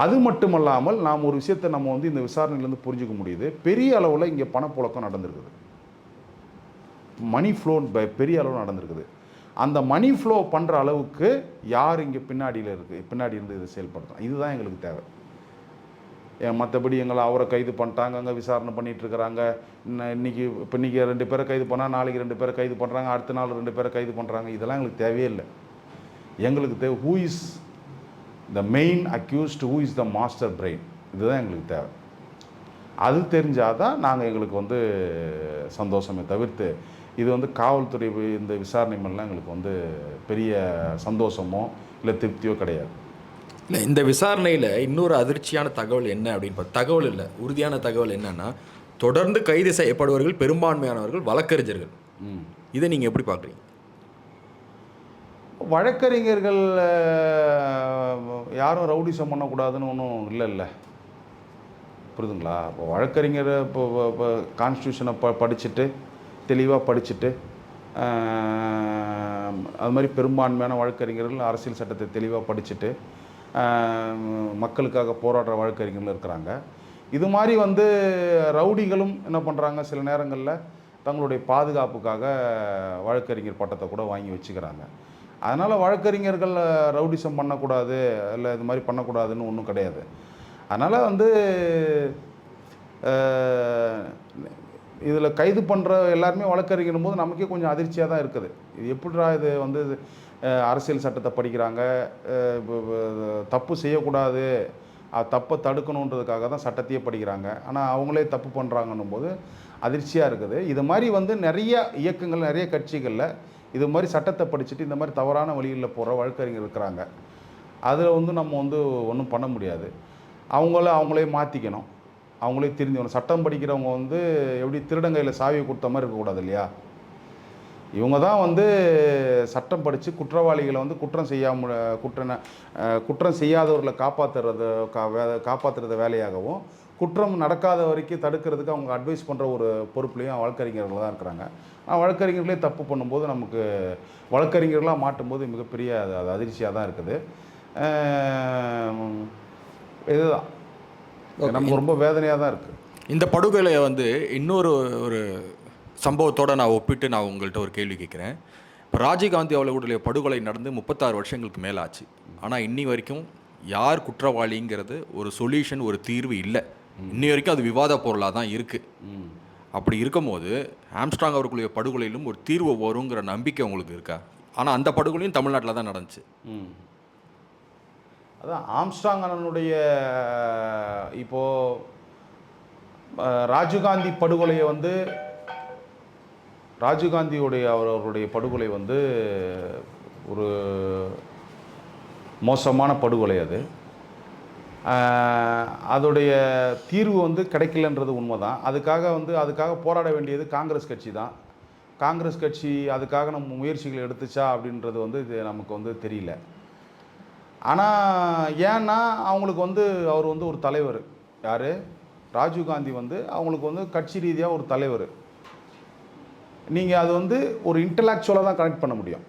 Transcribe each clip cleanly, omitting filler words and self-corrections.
அது மட்டுமல்லாமல் நாம் ஒரு விஷயத்தை நம்ம வந்து இந்த விசாரணையிலேருந்து புரிஞ்சுக்க முடியுது. பெரிய அளவில் இங்கே பணப்புழக்கம் நடந்திருக்குது. மணி ஃப்ளோ பெரிய அளவில் நடந்திருக்குது. அந்த மணி ஃப்ளோ பண்ணுற அளவுக்கு யார் இங்கே பின்னாடி இருந்து இதை செயல்படுத்தணும், இதுதான் எங்களுக்கு தேவை. மற்றபடி எங்களை அவரை கைது பண்ணிட்டாங்க, அங்கே விசாரணை பண்ணிகிட்டு இருக்கிறாங்க. இன்றைக்கி இப்போ இன்றைக்கி 2 பேரை கைது பண்ணால் நாளைக்கு 2 பேரை கைது பண்ணுறாங்க, அடுத்த நாள் 2 பேரை கைது பண்ணுறாங்க. இதெல்லாம் எங்களுக்கு தேவையே இல்லை. எங்களுக்கு தேவை who is the main accused, who is the master brain, இதுதான் எங்களுக்கு தேவை. அது தெரிஞ்சால் தான் நாங்கள் எங்களுக்கு வந்து சந்தோஷமே தவிர்த்து இது வந்து காவல்துறை இந்த விசாரணை மேலாம் எங்களுக்கு வந்து பெரிய சந்தோஷமோ இல்லை திருப்தியோ கிடையாது. இல்லை, இந்த விசாரணையில் இன்னொரு அதிர்ச்சியான தகவல் என்ன அப்படின்னு தகவல் இல்லை, உறுதியான தகவல் என்னன்னா, தொடர்ந்து கைது செய்யப்படுவர்கள் பெரும்பான்மையானவர்கள் வழக்கறிஞர்கள். இதை நீங்கள் எப்படி பார்க்குறீங்க? வழக்கறிஞர்கள் யாரும் ரவுடிசம் பண்ணக்கூடாதுன்னு ஒன்றும் இல்லை, புரியுதுங்களா? இப்போ வழக்கறிஞர் இப்போ கான்ஸ்டியூஷனை படிச்சுட்டு தெளிவாக படிச்சுட்டு அது மாதிரி பெரும்பான்மையான வழக்கறிஞர்கள் அரசியல் சட்டத்தை தெளிவாக படிச்சுட்டு மக்களுக்காக போராடுற வழக்கறிஞர்கள் இருக்கிறாங்க. இது மாதிரி வந்து ரவுடிகளும் என்ன பண்ணுறாங்க, சில நேரங்களில் தங்களுடைய பாதுகாப்புக்காக வழக்கறிஞர் பட்டத்தை கூட வாங்கி வச்சுக்கிறாங்க. அதனால் வழக்கறிஞர்கள் ரவுடிசம் பண்ணக்கூடாது இல்லை இது மாதிரி பண்ணக்கூடாதுன்னு ஒன்றும் கிடையாது. அதனால் வந்து இதில் கைது பண்ணுற எல்லாருமே வழக்கறிஞரும் போது நமக்கே கொஞ்சம் அதிர்ச்சியாக தான் இருக்குது. இது எப்படிடா இது வந்து அரசியல் சட்டத்தை படிக்கிறாங்க, தப்பு செய்யக்கூடாது, தப்பை தடுக்கணுன்றதுக்காக தான் சட்டத்தையே படிக்கிறாங்க, ஆனால் அவங்களே தப்பு பண்ணுறாங்கன்னும் போது அதிர்ச்சியாக இருக்குது. இது மாதிரி வந்து நிறைய இயக்கங்கள், நிறைய கட்சிகளில் இது மாதிரி சட்டத்தை படிச்சுட்டு இந்த மாதிரி தவறான வழிகளில் போகிற வழக்கறிஞர் இருக்கிறாங்க. அதில் வந்து நம்ம வந்து ஒன்றும் பண்ண முடியாது. அவங்களே மாற்றிக்கணும், அவங்களே தெரிஞ்சுக்கணும். சட்டம் படிக்கிறவங்க வந்து எப்படி திருடங்கையில் சாவியை கொடுத்த மாதிரி இருக்கக்கூடாது இல்லையா? இவங்க தான் வந்து சட்டம் படித்து குற்றவாளிகளை வந்து குற்றம் செய்யாதவர்களை காப்பாற்றுறது வேலையாகவும், குற்றம் நடக்காத வரைக்கும் தடுக்கிறதுக்கு அவங்க அட்வைஸ் பண்ணுற ஒரு பொறுப்புலையும் வழக்கறிஞர்கள் தான் இருக்கிறாங்க. வழக்கறிஞர்களே தப்பு பண்ணும்போது நமக்கு வழக்கறிஞர்களாக மாட்டும்போது மிகப்பெரிய அது அதிர்ச்சியாக தான் இருக்குது. இதுதான் நமக்கு ரொம்ப வேதனையாக தான் இருக்குது. இந்த படுகொலையை வந்து இன்னொரு ஒரு சம்பவத்தோடு நான் ஒப்பிட்டு நான் உங்கள்கிட்ட ஒரு கேள்வி கேட்குறேன். இப்போ ராஜீவ்காந்தி அவர்களுடைய படுகொலை நடந்து 36 வருஷங்களுக்கு மேலே ஆச்சு. ஆனால் இன்னி வரைக்கும் யார் குற்றவாளிங்கிறது ஒரு சொல்யூஷன், ஒரு தீர்வு இல்லை. இன்னி வரைக்கும் அது விவாத பொருளாக தான் இருக்குது. அப்படி இருக்கும்போது ஆம்ஸ்ட்ராங் அவர்களுடைய படுகொலையிலும் ஒரு தீர்வு வருங்கிற நம்பிக்கை உங்களுக்கு இருக்கா? ஆனால் அந்த படுகொலையும் தமிழ்நாட்டில் தான் நடந்துச்சு. அதான் ஆம்ஸ்ட்ராங் அண்ணனுடைய இப்போது ராஜீவ்காந்தி படுகொலையை வந்து அவர்களுடைய படுகொலை வந்து ஒரு மோசமான படுகொலை. அதோடைய தீர்வு வந்து கிடைக்கலன்றது உண்மை தான். அதுக்காக போராட வேண்டியது காங்கிரஸ் கட்சி தான். காங்கிரஸ் கட்சி அதுக்காக நம்ம முயற்சிகள் எடுத்துச்சா அப்படின்றது வந்து இது நமக்கு வந்து தெரியல. ஆனால் ஏன்னா அவங்களுக்கு வந்து அவர் வந்து ஒரு தலைவர். யார்? ராஜீவ்காந்தி வந்து அவங்களுக்கு வந்து கட்சி ரீதியாக ஒரு தலைவர். நீங்கள் அது வந்து ஒரு இன்டலெக்சுவலாக தான் கனெக்ட் பண்ண முடியும்,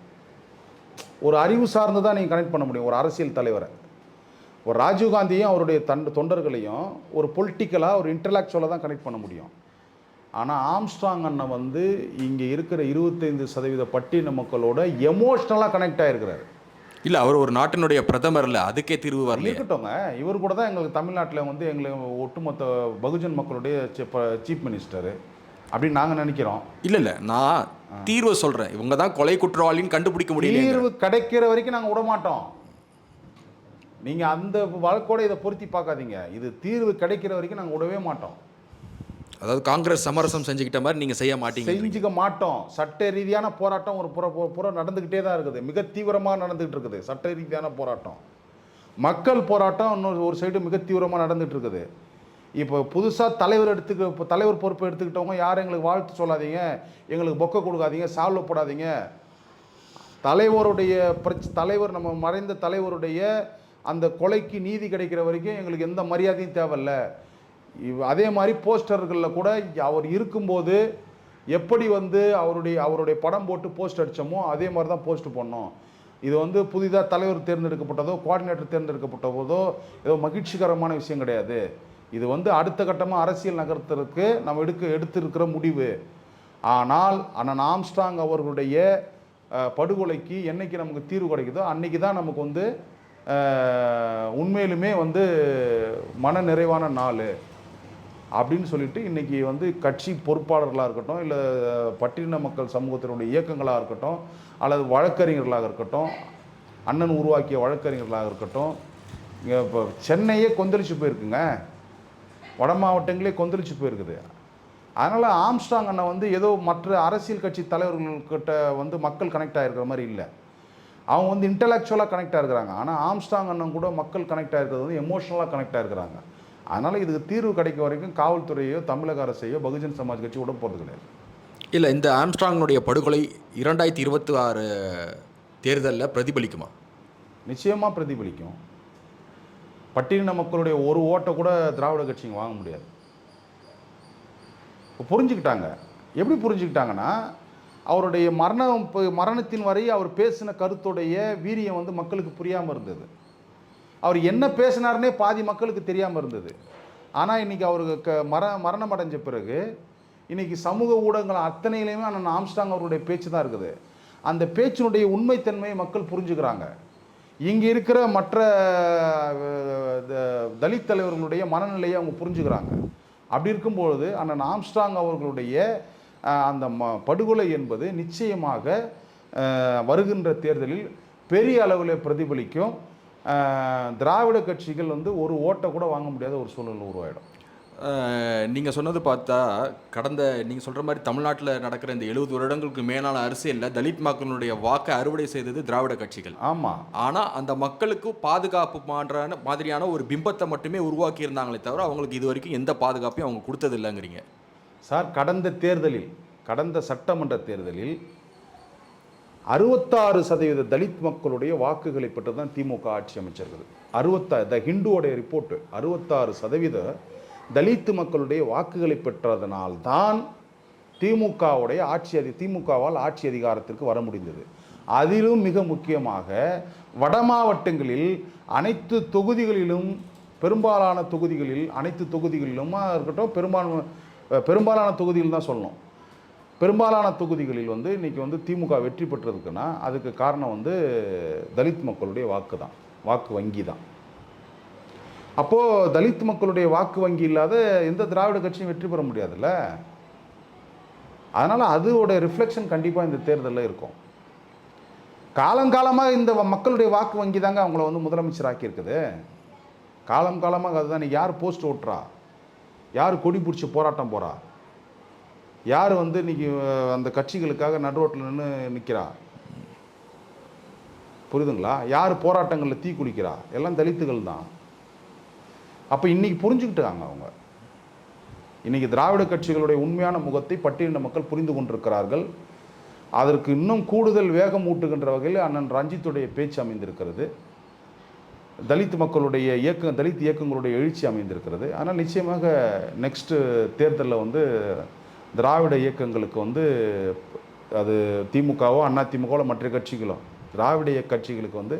ஒரு அறிவு சார்ந்து தான் நீங்கள் கனெக்ட் பண்ண முடியும் ஒரு அரசியல் தலைவரை. ஒரு ராஜீவ்காந்தியும் அவருடைய தொண்டர்களையும் ஒரு பொலிட்டிக்கலாக ஒரு இன்டலெக்சுவலாக தான் கனெக்ட் பண்ண முடியும். ஆனால் ஆம்ஸ்ட்ராங் அண்ணன் வந்து இங்கே இருக்கிற 25% பட்டியல மக்களோட எமோஷ்னலாக கனெக்ட் ஆகிருக்கிறாரு. இல்லை, அவர் ஒரு நாட்டினுடைய பிரதமர் இல்லை, அதுக்கே தீர்வு வரல. இருக்கட்டும்ங்க, இவர் கூட தான் எங்களுக்கு தமிழ்நாட்டில் வந்து ஒட்டுமொத்த பகுஜன் மக்களுடைய சீஃப் மினிஸ்டரு அப்படின்னு நாங்கள் நினைக்கிறோம். இல்லை, நான் தீர்வு சொல்கிறேன். இவங்க தான் கொலை குற்றவாளின்னு கண்டுபிடிக்க முடியல. தீர்வு கிடைக்கிற வரைக்கும் நாங்கள் விட மாட்டோம். நீங்கள் அந்த வழக்கோட இதை பொருத்தி பார்க்காதீங்க. இது தீர்வு கிடைக்கிற வரைக்கும் நாங்கள் விடவே மாட்டோம். அதாவது காங்கிரஸ் சமரசம் செஞ்சுக்கிட்ட மாதிரி நீங்கள் செய்ய மாட்டீங்க? செஞ்சுக்க மாட்டோம். சட்ட ரீதியான போராட்டம் ஒரு புறம் நடந்துக்கிட்டே தான் இருக்குது, மிக தீவிரமாக நடந்துகிட்டு இருக்குது. சட்ட ரீதியான போராட்டம், மக்கள் போராட்டம் இன்னொரு ஒரு சைடு மிக தீவிரமாக நடந்துகிட்டு இருக்குது. இப்போ புதுசாக தலைவர் பொறுப்பை எடுத்துக்கிட்டவங்க யாரும் எங்களுக்கு வாழ்த்து சொல்லாதீங்க, எங்களுக்கு பொக்கை கொடுக்காதீங்க, சால்வ் போடாதீங்க. தலைவர் நம்ம மறைந்த தலைவருடைய அந்த கொலைக்கு நீதி கிடைக்கிற வரைக்கும் எங்களுக்கு எந்த மரியாதையும் தேவையில்லை. அதே மாதிரி போஸ்டர்களில் கூட அவர் இருக்கும்போது எப்படி வந்து அவருடைய படம் போட்டு போஸ்ட் அடித்தோமோ அதே மாதிரி தான் போஸ்ட் பண்ணோம். இது வந்து புதிதாக தலைவர் தேர்ந்தெடுக்கப்பட்டதோ கோஆர்டினேட்டர் தேர்ந்தெடுக்கப்பட்ட போதோ ஏதோ மகிழ்ச்சிகரமான விஷயம் கிடையாது. இது வந்து அடுத்த கட்டமாக அரசியல் நகர்த்துறதுக்கு நம்ம எடுத்திருக்கிற முடிவு. ஆனால் அண்ணன் ஆம்ஸ்ட்ராங் அவர்களுடைய படுகொலைக்கு என்னைக்கு நமக்கு தீர்வு கிடைக்குதோ அன்னைக்கு தான் நமக்கு வந்து உண்மையிலுமே வந்து மன நிறைவான நாள் அப்படின்னு சொல்லிட்டு இன்றைக்கி வந்து கட்சி பொறுப்பாளர்களாக இருக்கட்டும், இல்லை பட்டியலின மக்கள் சமூகத்தினுடைய இயக்கங்களாக இருக்கட்டும், அல்லது வழக்கறிஞர்களாக இருக்கட்டும், அண்ணன் உருவாக்கிய வழக்கறிஞர்களாக இருக்கட்டும், இங்கே இப்போ சென்னையே கொந்தளிச்சு போயிருக்குங்க, வட மாவட்டங்களே கொந்தளிச்சு போயிருக்குது. அதனால் ஆம்ஸ்ட்ராங் அண்ணன் வந்து ஏதோ மற்ற அரசியல் கட்சி தலைவர்கள்கிட்ட வந்து மக்கள் கனெக்ட் ஆகிருக்கிற மாதிரி இல்லை. அவங்க வந்து இன்டலெக்சுவலாக கனெக்ட் ஆகிருக்கிறாங்க. ஆனால் ஆம்ஸ்ட்ராங் அண்ணன் கூட மக்கள் கனெக்ட் ஆகிருக்கிறது வந்து எமோஷனலாக கனெக்ட் ஆகிருக்கிறாங்க. அதனால் இதுக்கு தீர்வு கிடைக்க வரைக்கும் காவல்துறையோ தமிழக அரசையோ பகுஜன் சமாஜ் கட்சி விட போகிறது கிடையாது. இல்லை, இந்த ஆம்ஸ்ட்ராங்கினுடைய படுகொலை 2026 தேர்தலில் பிரதிபலிக்குமா? நிச்சயமாக பிரதிபலிக்கும். பட்டியலின மக்களுடைய ஒரு ஓட்டை கூட திராவிட கட்சிங்க வாங்க முடியாது. இப்போ புரிஞ்சுக்கிட்டாங்க. எப்படி புரிஞ்சுக்கிட்டாங்கன்னா, அவருடைய மரணத்தின் வரை அவர் பேசின கருத்துடைய வீரியம் வந்து மக்களுக்கு புரியாமல் இருந்தது. அவர் என்ன பேசினார்னே பாதி மக்களுக்கு தெரியாமல் இருந்தது. ஆனால் இன்றைக்கி அவருக்கு மரணம் அடைஞ்ச பிறகு இன்றைக்கி சமூக ஊடகங்கள் அத்தனையிலையுமே அண்ணன் ஆம்ஸ்ட்ராங் அவருடைய பேச்சு தான் இருக்குது. அந்த பேச்சினுடைய உண்மைத்தன்மையை மக்கள் புரிஞ்சுக்கிறாங்க. இங்கே இருக்கிற மற்ற தலித் தலைவர்களுடைய மனநிலையை அவங்க புரிஞ்சுக்கிறாங்க. அப்படி இருக்கும்பொழுது அண்ணன் ஆம்ஸ்ட்ராங் அவர்களுடைய அந்த படுகொலை என்பது நிச்சயமாக வருகின்ற தேர்தலில் பெரிய அளவில் பிரதிபலிக்கும். திராவிட கட்சிகள் வந்து ஒரு ஓட்டை கூட வாங்க முடியாத ஒரு சூழல் உருவாயிடும். நீங்கள் சொன்னது பார்த்தா நீங்கள் சொல்கிற மாதிரி தமிழ்நாட்டில் நடக்கிற இந்த 70 வருடங்களுக்கு மேலான அரசியலில் தலித் மக்களுடைய வாக்கை அறுவடை செய்தது திராவிட கட்சிகள். ஆமாம். ஆனால் அந்த மக்களுக்கு பாதுகாப்பு மாதிரியான ஒரு பிம்பத்தை மட்டுமே உருவாக்கி இருந்தாங்களே தவிர அவங்களுக்கு இது வரைக்கும் எந்த பாதுகாப்பையும் அவங்க கொடுத்தது இல்லைங்கிறீங்க சார். கடந்த சட்டமன்ற தேர்தலில் 66% தலித் மக்களுடைய வாக்குகளை பெற்று தான் திமுக ஆட்சி அமைச்சிருக்குது. த ஹிண்டுவோடைய ரிப்போர்ட்டு 66% தலித் மக்களுடைய வாக்குகளை பெற்றதனால்தான் திமுகவால் ஆட்சி அதிகாரத்திற்கு வர முடிந்தது. அதிலும் மிக முக்கியமாக வட மாவட்டங்களில் அனைத்து தொகுதிகளிலும் அனைத்து தொகுதிகளிலும் இருக்கட்டும், பெரும்பாலான தொகுதிகள் தான் சொல்லணும். பெரும்பாலான தொகுதிகளில் வந்து இன்றைக்கி வந்து திமுக வெற்றி பெற்றதுக்குன்னா அதுக்கு காரணம் வந்து தலித் மக்களுடைய வாக்கு வங்கி தான். அப்போது தலித் மக்களுடைய வாக்கு வங்கி இல்லாத எந்த திராவிட கட்சியும் வெற்றி பெற முடியாதுல்ல. அதனால் அதோட ரிஃப்ளெக்ஷன் கண்டிப்பாக இந்த தேர்தலில் இருக்கும். காலங்காலமாக இந்த மக்களுடைய வாக்கு வங்கி தாங்க அவங்கள வந்து முதலமைச்சர் ஆக்கியிருக்குது. காலங்காலமாக அதுதான். யார் போஸ்ட் ஓட்டுறா, யார் கொடி பிடிச்சி போராட்டம் போகிறா, யார் வந்து இன்றைக்கி அந்த கட்சிகளுக்காக நடுரோட்டில் நிற்கிறா, புரியுதுங்களா? யார் போராட்டங்களில் தீ குளிக்கிறா, எல்லாம் தலித்துகள் தான். அப்போ இன்றைக்கி புரிஞ்சுக்கிட்டாங்க அவங்க. இன்றைக்கி திராவிட கட்சிகளுடைய உண்மையான முகத்தை பட்டியலின மக்கள் புரிந்து கொண்டிருக்கிறார்கள். அதற்கு இன்னும் கூடுதல் வேகம் ஊட்டுகின்ற வகையில் அண்ணன் ரஞ்சித்துடைய பேச்சு அமைந்திருக்கிறது. தலித் இயக்கங்களுடைய எழுச்சி அமைந்திருக்கிறது. ஆனால் நிச்சயமாக நெக்ஸ்ட்டு தேர்தலில் வந்து திராவிட இயக்கங்களுக்கு வந்து அது திமுகவோ அதிமுகவோ மற்ற கட்சிகளோ திராவிட கட்சிகளுக்கு வந்து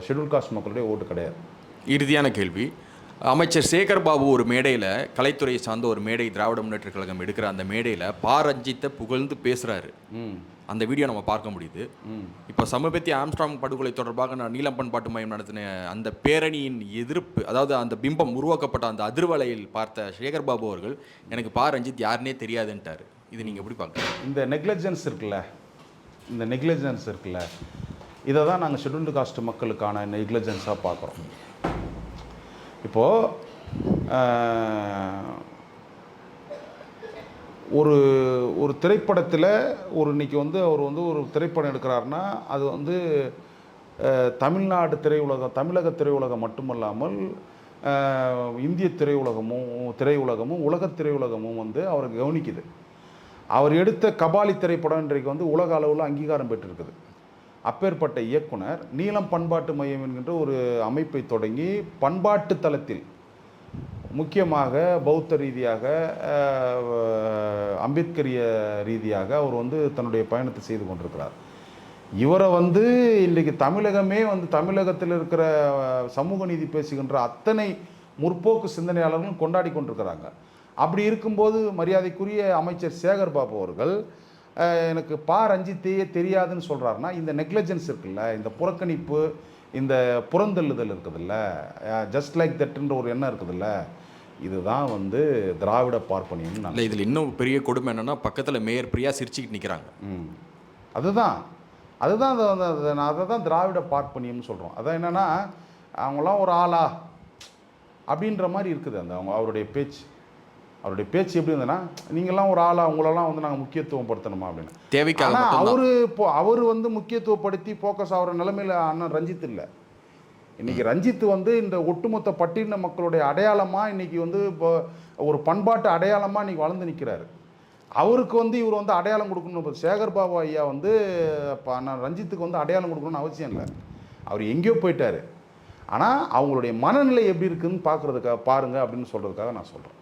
ஷெட்யூல் காஸ்ட் மக்களுடைய ஓட்டு கிடையாது. இறுதியான கேள்வி, அமைச்சர் சேகர் பாபு ஒரு மேடையில், கலைத்துறையை சார்ந்த ஒரு மேடை திராவிட முன்னேற்ற கழகம் எடுக்கிற அந்த மேடையில் ரஞ்சித்தை புகழ்ந்து பேசுகிறாரு. அந்த வீடியோ நம்ம பார்க்க முடியுது. இப்போ சமீபத்திய ஆம்ஸ்ட்ராங் படுகொலை தொடர்பாக நான் நீலம் பண்பாட்டு மையம் நடத்தின அந்த பேரணியின் எதிர்ப்பு, அதாவது அந்த பிம்பம் உருவாக்கப்பட்ட அந்த அதிர்வலையில் பார்த்த சேகர் பாபு அவர்கள் எனக்கு ரஞ்சித் யாருன்னே தெரியாதுன்ட்டார். இது நீங்கள் எப்படி பார்க்குறீங்க? இந்த நெக்லிஜென்ஸ் இருக்குல்ல, இதை தான் நாங்கள் ஷெட்யூல்டு காஸ்ட் மக்களுக்கான நெக்லிஜென்ஸாக பார்க்குறோம். இப்போது ஒரு திரைப்படத்தில் இன்றைக்கி வந்து அவர் வந்து ஒரு திரைப்படம் எடுக்கிறாருன்னா அது வந்து தமிழக திரையுலகம் மட்டுமல்லாமல் இந்திய திரையுலகமும் உலக திரையுலகமும் வந்து அவரை கவனிக்குது. அவர் எடுத்த கபாலி திரைப்படம் இன்றைக்கு வந்து உலக அளவில் அங்கீகாரம் பெற்றிருக்குது. அப்பேற்பட்ட இயக்குனர் நீலம் பண்பாட்டு மையம் என்கின்ற ஒரு அமைப்பை தொடங்கி பண்பாட்டு தளத்தில் முக்கியமாக பௌத்த ரீதியாக அம்பேத்கரிய ரீதியாக அவர் வந்து தன்னுடைய பயணத்தை செய்து கொண்டிருக்கிறார். இவரை வந்து இன்றைக்கு தமிழகமே வந்து தமிழகத்தில் இருக்கிற சமூக நீதி பேசுகின்ற அத்தனை முற்போக்கு சிந்தனையாளர்களும் கொண்டாடி கொண்டிருக்கிறாங்க. அப்படி இருக்கும்போது மரியாதைக்குரிய அமைச்சர் சேகர் பாபு அவர்கள் எனக்கு ரஞ்சித்தையே தெரியாதுன்னு சொல்கிறாருன்னா, இந்த நெக்லஜென்ஸ் இருக்குல்ல, இந்த புறக்கணிப்பு, இந்த புறந்தள்ளுதல் இருக்குதுல்ல, ஜஸ்ட் லைக் தட்ன்ற ஒரு எண்ணம் இருக்குதுல்ல, இதுதான் வந்து திராவிட பார்ப்பனியம். இல்லை, இதில் இன்னும் பெரிய கொடுமை என்னென்னா, பக்கத்தில் மேயர் பிரியா சிரிச்சுக்கிட்டு நிற்கிறாங்க. அதுதான் அதுதான் அதை தான் திராவிட பார்ப்பனியம்னு சொல்கிறோம். அதான் என்னென்னா, அவங்களாம் ஒரு ஆளா அப்படின்ற மாதிரி இருக்குது அந்த அவருடைய பேச்சு எப்படி இருந்ததுன்னா, நீங்கள்லாம் ஒரு ஆளா, உங்களெல்லாம் வந்து நாங்கள் முக்கியத்துவம் படுத்தணுமா அப்படின்னு. தேவைக்காக அவர் வந்து முக்கியத்துவப்படுத்தி ஃபோக்கஸ் ஆகிற நிலைமையில் அண்ணன் ரஞ்சித் இல்லை. இன்றைக்கி ரஞ்சித் வந்து இந்த ஒட்டுமொத்த பட்டியலின மக்களுடைய அடையாளமாக இன்றைக்கி வந்து இப்போ ஒரு பண்பாட்டு அடையாளமாக இன்றைக்கி வளர்ந்து நிற்கிறாரு. அவருக்கு வந்து இவர் வந்து அடையாளம் கொடுக்கணும். சேகர் பாபு ஐயா வந்து இப்போ அண்ணன் ரஞ்சித்துக்கு வந்து அடையாளம் கொடுக்கணும்னு அவசியம் இல்லை. அவர் எங்கேயோ போயிட்டார். ஆனால் அவங்களுடைய மனநிலை எப்படி இருக்குதுன்னு பார்க்குறதுக்காக பாருங்கள் அப்படின்னு சொல்கிறதுக்காக நான் சொல்கிறேன்.